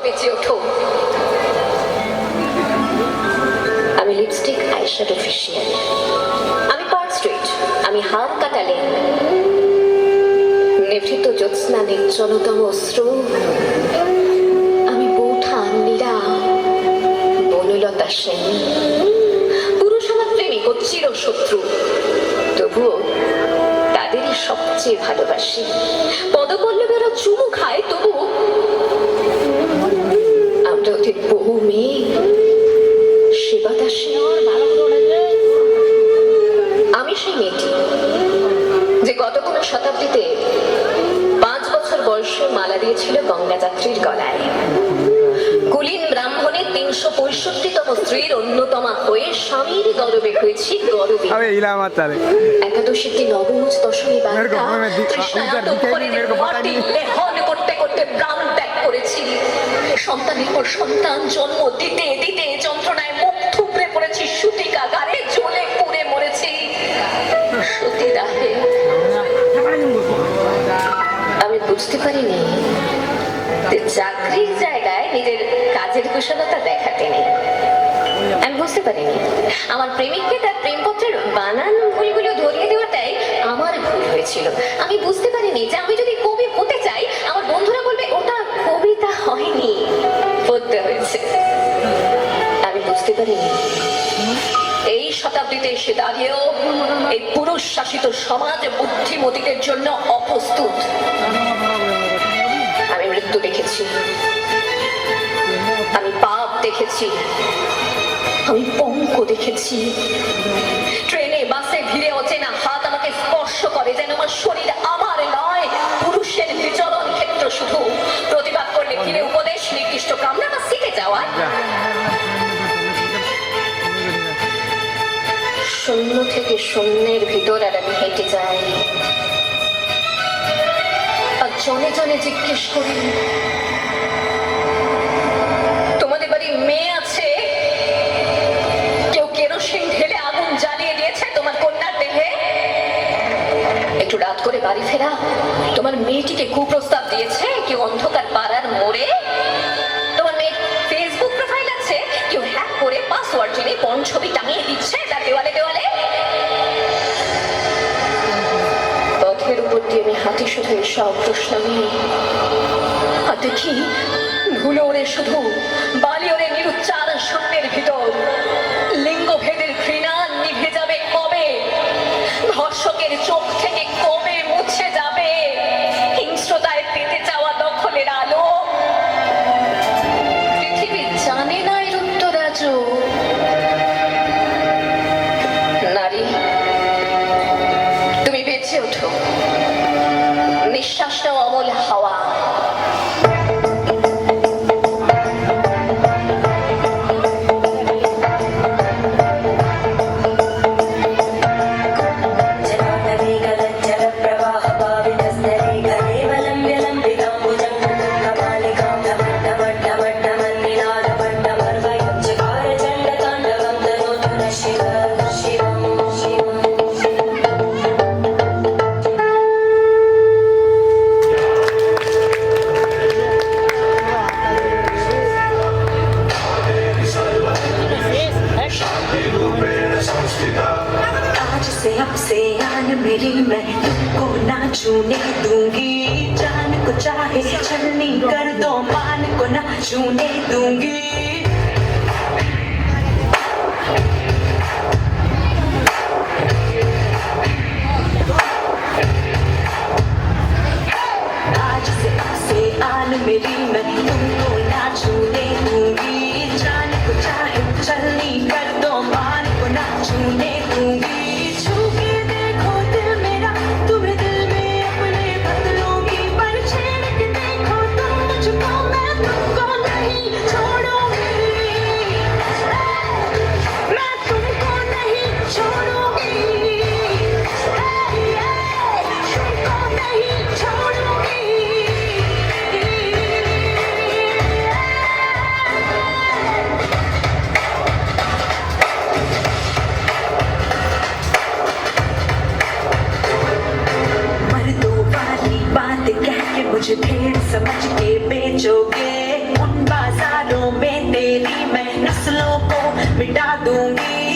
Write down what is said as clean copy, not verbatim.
বেঁচে ওঠো। আমি লিপস্টিক আইশ্যাডো ফেশিয়াল, আমি পার্ক স্ট্রিট, আমি হাত কাটালে নিভৃত জ্যোৎস্না নির্জনতম অশ্রু, আমি বৌঠান মীরা, বনলতা সেন। পুরুষ আমার প্রেমিক ও চির শত্রু, তবুও তাদেরই সবচেয়ে ভালোবাসি। পদপল্লবে ওরা চুমু খায়, তবু আমরা ওদের বহু মেয়ে সেবা দাসী। আমি সেই মেয়েটি যে গত কোনো শতাব্দীতে 5 বছর বয়সে মালা দিয়েছিল গঙ্গা যাত্রীর গলায়। কুলীন ব্রাহ্মণের 365তম স্ত্রীর অন্যতমা হয়ে স্বামীর গৌরবে হয়েছি গৌরবে। একাদশীর দিন নবমুজ দশমী বার্তা করতে করতে প্রাণ ত্যাগ করেছি। সন্তানের পর সন্তান জন্ম দিতে দিতে যন্ত্রণায় মুখ থুবড়ে পড়েছি, সূতিকাগারে জ্বলে পুড়ে মরেছি সতীদাহে। আমি বুঝতে পারিনি চাকরির জায়গায় নিজের কাজের কুশলতা দেখাতে নেই। আমি বুঝতে পারিনি আমার প্রেমিককে তার প্রেমপত্রের বানান ভুলগুলো ধরিয়ে দেওয়াটাই আমার ভুল হয়েছিল। আমি বুঝতে পারিনি যে আমি যদি কবি হতে চাই, আমার বন্ধুরা বলবে ওটা কবিতা হয়নি, পড়তে হয়েছে। আমি বুঝতে পারিনি এই শতাব্দীতে এসে দাঁড়িয়েও এই পুরুষ শাসিত সমাজ বুদ্ধিমতীদের জন্য অপ্রস্তুত। আমি মৃত্যু দেখেছি, আমি পাপ দেখেছি, আমি পঙ্ক দেখেছি। ট্রেনে বাসে ভিড়ে অচেনা হাত আমাকে স্পর্শ করে, যেন আমার শরীর আমার নয়, পুরুষের বিচরণ ক্ষেত্র শুধু। প্রতিবাদ করলে ফিরে উপদেশ, নির্দিষ্ট কামনা বা সিটে যাওয়া। শূন্য থেকে শূন্যের ভিতর আর আমি হেঁটে যাই, আর জনে জনে জিজ্ঞেস করি, তোমাদের বাড়ি মেয়ে আছে? কেউ কেরোসিন ঢেলে আগুন জ্বালিয়ে দিয়েছে তোমার কন্যার দেহে? একটু রাত করে বাড়ি ফেরা তোমার মেয়েটিকে কুপ্রস্তাব দিয়েছে কেউ অন্ধকার পাড়ার মোড়ে? তোমার মেয়ের ফেসবুক প্রোফাইল আছে, কেউ হ্যাক করে পাসওয়ার্ড জেনে পর্ন ছবি টাঙিয়ে দিচ্ছে তার দেওয়ালে দেওয়ালে? পথের উপর দিয়ে আমি হাঁটি শুধু এসব প্রশ্ন নিয়ে, আর দেখি ধুলো ওরে শুধু, বালি ওরে নিরুচ্চার শূন্যের ভিতর। লিঙ্গভেদের ঘৃণা নিভে যাবে কবে? ধর্ষকের চোখ থেকে কবে মুছে যাবে হিংস্রতায় পেতে চাওয়া দখলের আলো? পৃথিবী জানে না এর উত্তর আজও। নারী, তুমি বেঁচে ওঠো, নিঃশ্বাস নাও অমল হাওয়া। मेरी मैं तुमको ना छूने दूंगी, जान को चाहे छलनी कर दो, मान को ना छूने दूंगी। आज से आन मेरी मैं तुमको ना छूने दूंगी, जान को चाहे छलनी कर दो, मान को ना छूने दूंगी। मिटा दूंगी